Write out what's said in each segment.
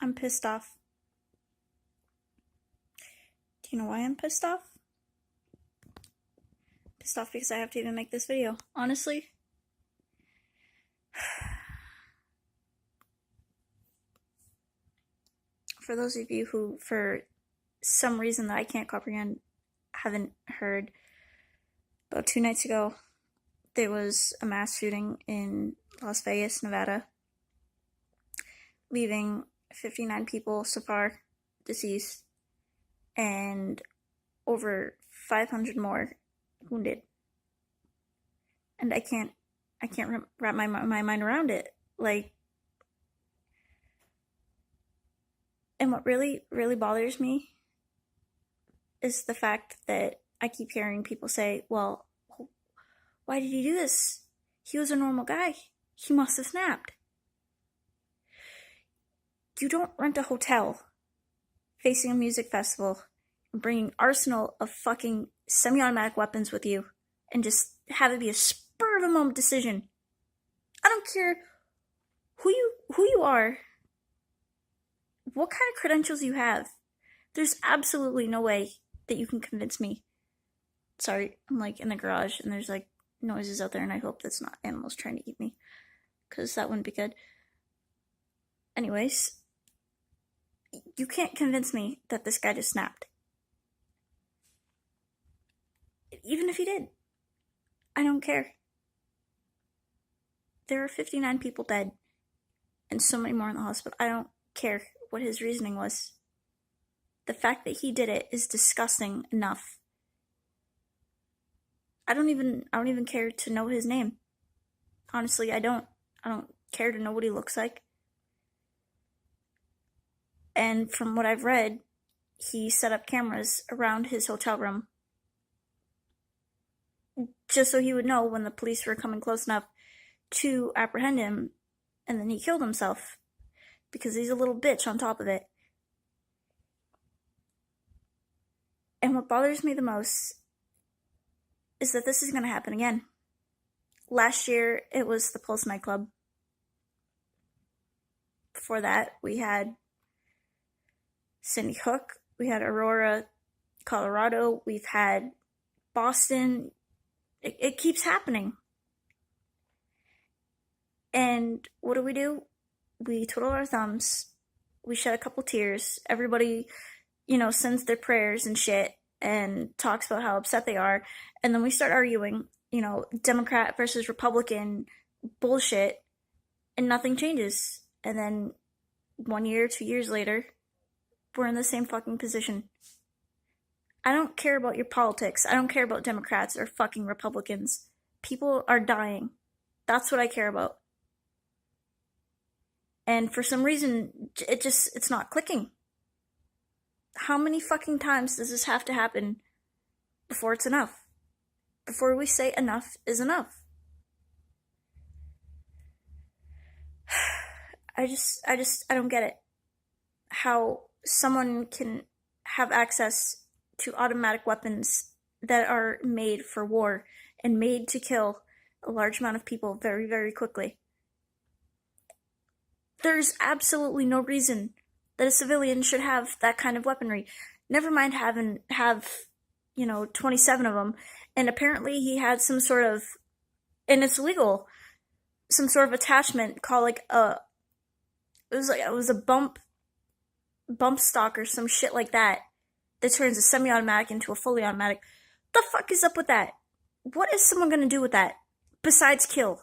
I'm pissed off. Do you know why I'm pissed off? Pissed off because I have to even make this video. Honestly. For those of you who, for some reason that I can't comprehend, haven't heard, about 2 nights ago, there was a mass shooting in Las Vegas, Nevada, leaving 59 people so far deceased and over 500 more wounded. And I can't wrap my mind around it. Like, and what really, really bothers me is the fact that I keep hearing people say, well, why did he do this? He was a normal guy. He must have snapped. You don't rent a hotel facing a music festival and bring an arsenal of fucking semi-automatic weapons with you and just have it be a spur of the moment decision. I don't care who you are, what kind of credentials you have. There's absolutely no way that you can convince me. Sorry, I'm like in the garage and there's like noises out there and I hope that's not animals trying to eat me, because that wouldn't be good. Anyways, you can't convince me that this guy just snapped. Even if he did, I don't care. There are 59 people dead and so many more in the hospital. I don't care what his reasoning was. The fact that he did it is disgusting enough. I don't even care to know his name. Honestly, I don't care to know what he looks like. And from what I've read, he set up cameras around his hotel room just so he would know when the police were coming close enough to apprehend him, and then he killed himself because he's a little bitch on top of it. And what bothers me the most is that this is going to happen again. Last year, it was the Pulse nightclub. Before that, we had Sandy Hook. We had Aurora, Colorado. We've had Boston. It keeps happening. And what do? We twiddle our thumbs. We shed a couple tears. Everybody, sends their prayers and shit and talks about how upset they are. And then we start arguing, Democrat versus Republican bullshit, and nothing changes. And then 1 year, 2 years later, we're in the same fucking position. I don't care about your politics. I don't care about Democrats or fucking Republicans. People are dying. That's what I care about. And for some reason, it's not clicking. How many fucking times does this have to happen before it's enough? Before we say enough is enough? I don't get it. How someone can have access to automatic weapons that are made for war and made to kill a large amount of people very, very quickly. There's absolutely no reason that a civilian should have that kind of weaponry. Never mind have 27 of them. And apparently he had some sort of, and it's legal, some sort of attachment called it was a bump stock or some shit like that turns a semi-automatic into a fully automatic. The fuck is up with that? What is someone gonna do with that besides kill?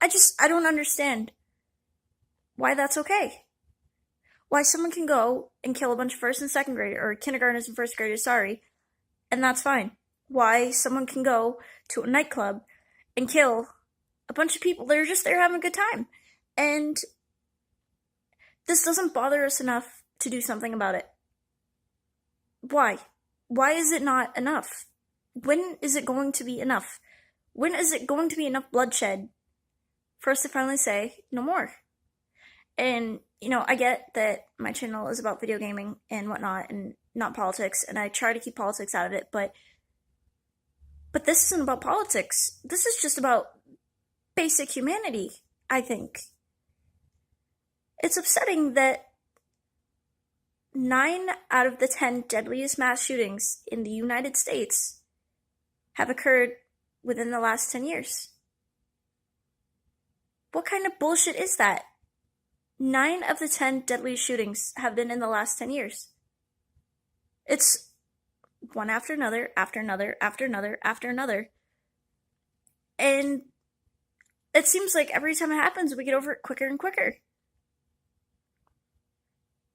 I don't understand why that's okay. Why someone can go and kill a bunch of first and second graders, or kindergartners and first graders, and that's fine. Why someone can go to a nightclub and kill a bunch of people that are just there having a good time. And this doesn't bother us enough to do something about it. Why? Why is it not enough? When is it going to be enough? When is it going to be enough bloodshed for us to finally say, no more? And, I get that my channel is about video gaming and whatnot and not politics, and I try to keep politics out of it, but this isn't about politics. This is just about basic humanity, I think. It's upsetting that 9 out of the 10 deadliest mass shootings in the United States have occurred within the last 10 years. What kind of bullshit is that? 9 of the 10 deadliest shootings have been in the last 10 years. It's one after another, after another, after another, after another. And it seems like every time it happens, we get over it quicker and quicker.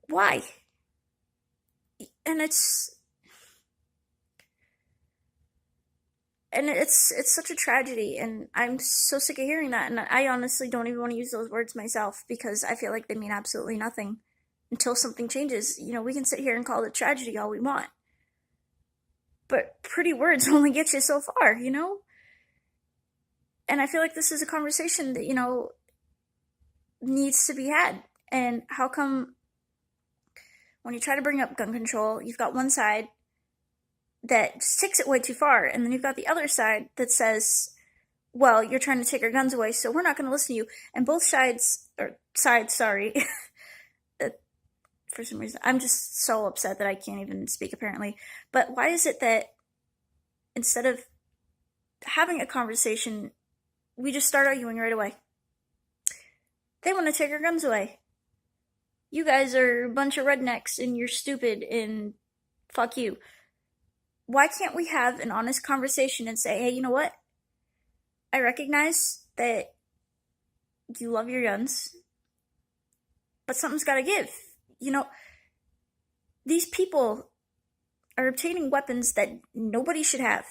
Why? And it's such a tragedy, and I'm so sick of hearing that, and I honestly don't even want to use those words myself because I feel like they mean absolutely nothing until something changes. We can sit here and call it tragedy all we want, but pretty words only get you so far. And I feel like this is a conversation that needs to be had. And how come when you try to bring up gun control, you've got one side that just takes it way too far, and then you've got the other side that says, well, you're trying to take our guns away, so we're not going to listen to you. And both sides, sorry, for some reason, I'm just so upset that I can't even speak, apparently. But why is it that instead of having a conversation, we just start arguing right away? They want to take our guns away. You guys are a bunch of rednecks, and you're stupid, and fuck you. Why can't we have an honest conversation and say, hey, you know what? I recognize that you love your guns, but something's got to give. These people are obtaining weapons that nobody should have.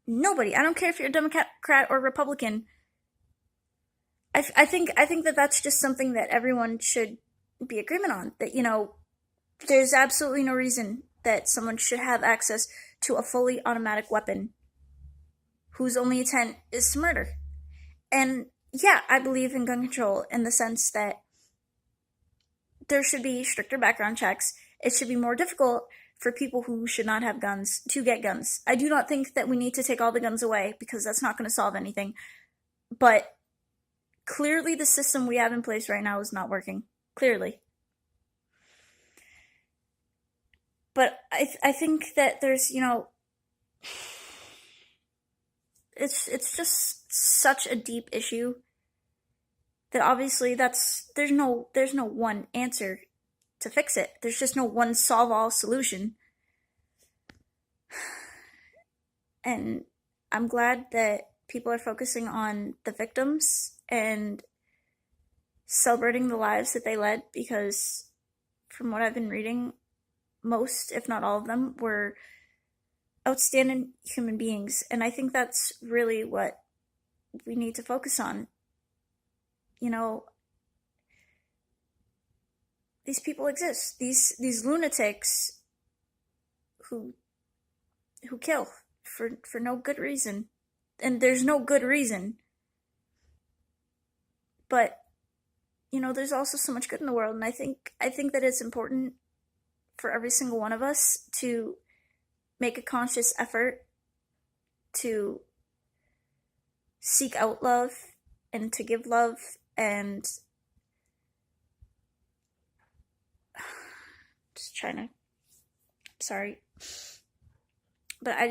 Nobody. I don't care if you're a Democrat or Republican. I think that that's just something that everyone should be in agreement on. That, there's absolutely no reason that someone should have access to a fully automatic weapon whose only intent is to murder. And yeah, I believe in gun control in the sense that there should be stricter background checks. It should be more difficult for people who should not have guns to get guns. I do not think that we need to take all the guns away because that's not going to solve anything. But clearly the system we have in place right now is not working. Clearly. But I think that there's, it's just such a deep issue that obviously there's no one answer to fix it. There's just no one solve-all solution. And I'm glad that people are focusing on the victims and celebrating the lives that they led, because from what I've been reading, most, if not all of them, were outstanding human beings. And I think that's really what we need to focus on. These people exist. These lunatics who kill for no good reason. And there's no good reason. But there's also so much good in the world, and I think that it's important for every single one of us to make a conscious effort to seek out love and to give love, and just trying to, sorry, but I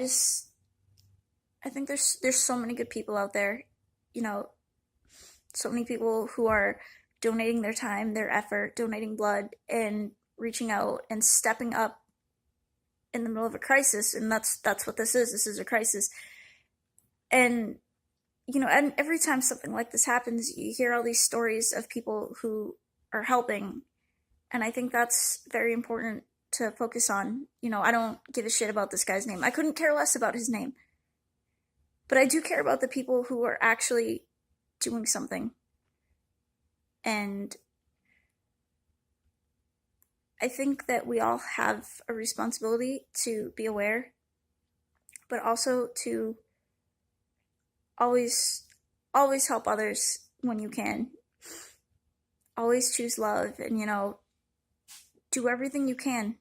think there's so many good people out there, so many people who are donating their time, their effort, donating blood, and reaching out and stepping up in the middle of a crisis. And that's what this is. This is a crisis. And and every time something like this happens, you hear all these stories of people who are helping, and I think that's very important to focus on. I don't give a shit about this guy's name. I couldn't care less about his name, but I do care about the people who are actually doing something. And I think that we all have a responsibility to be aware, but also to always help others when you can. Always choose love, and do everything you can.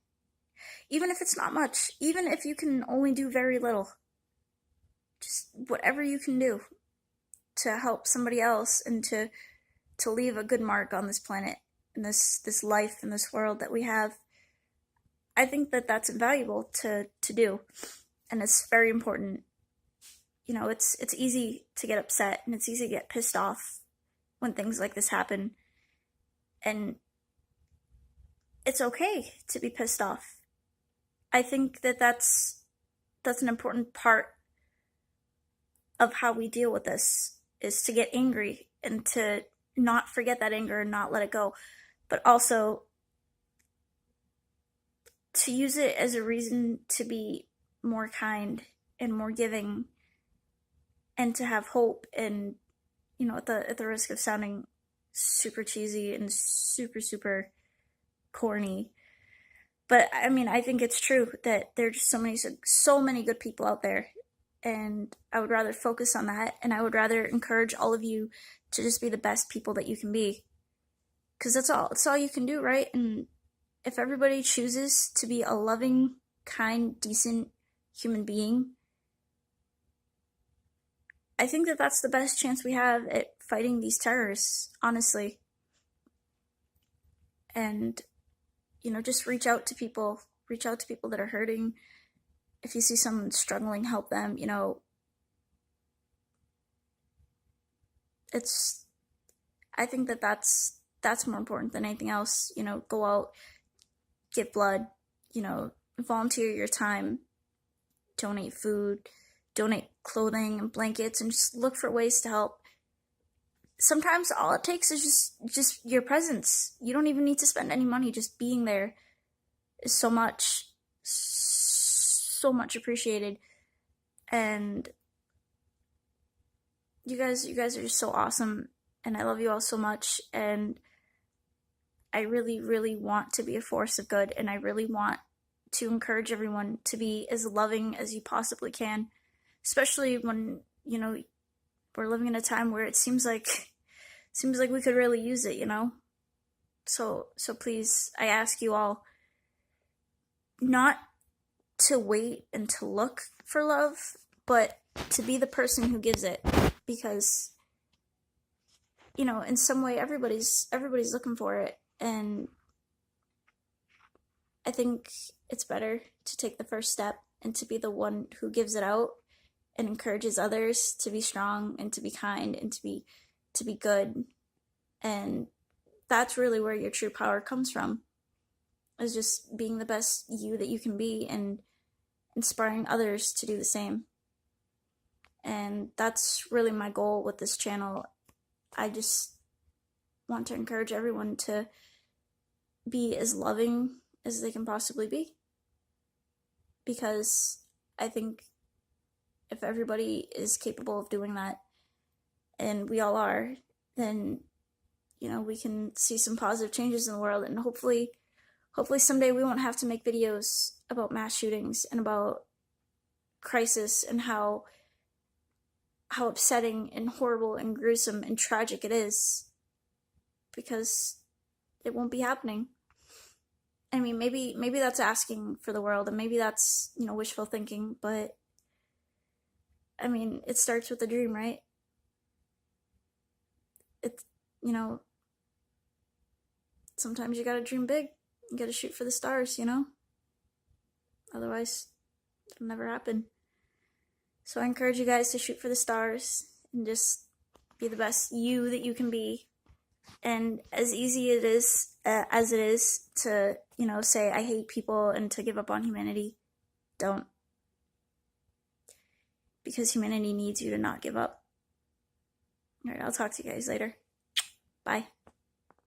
Even if it's not much, even if you can only do very little. Just whatever you can do to help somebody else and to to leave a good mark on this planet, in this life, in this world that we have. I think that that's invaluable to do, and it's very important. You know, it's easy to get upset and it's easy to get pissed off when things like this happen, and it's okay to be pissed off. I think that that's an important part of how we deal with this, is to get angry and to not forget that anger and not let it go, but also to use it as a reason to be more kind and more giving and to have hope. And, you know, at the risk of sounding super cheesy and super corny, but I mean, I think it's true that there are just so many good people out there, and I would rather focus on that, and I would rather encourage all of you to just be the best people that you can be, because it's all you can do, right? And if everybody chooses to be a loving, kind, decent human being, I think that that's the best chance we have at fighting these terrorists, honestly. And, you know, just reach out to people that are hurting. If you see someone struggling, help them. You know, I think that that's more important than anything else. You know, go out, give blood, you know, volunteer your time, donate food, donate clothing and blankets, and just look for ways to help. Sometimes all it takes is just your presence. You don't even need to spend any money. Just being there is so much appreciated. And you guys are just so awesome, and I love you all so much. And I really want to be a force of good, and I really want to encourage everyone to be as loving as you possibly can, especially when, you know, we're living in a time where it seems like we could really use it, you know. So please, I ask you all not to wait and to look for love, but to be the person who gives it, because, you know, in some way everybody's looking for it. And I think it's better to take the first step and to be the one who gives it out and encourages others to be strong and to be kind and to be good. And that's really where your true power comes from, is just being the best you that you can be and inspiring others to do the same. And that's really my goal with this channel. I just want to encourage everyone to be as loving as they can possibly be, because I think if everybody is capable of doing that, and we all are, then, you know, we can see some positive changes in the world. And hopefully someday we won't have to make videos about mass shootings and about crisis and how upsetting and horrible and gruesome and tragic it is, because it won't be happening. I mean, maybe that's asking for the world, and maybe that's, you know, wishful thinking, but I mean, it starts with a dream, right? It's, you know, sometimes you gotta dream big. You gotta shoot for the stars, you know? Otherwise, it'll never happen. So I encourage you guys to shoot for the stars and just be the best you that you can be. And as easy as it is to, you know, say I hate people and to give up on humanity, don't. Because humanity needs you to not give up. Alright, I'll talk to you guys later. Bye.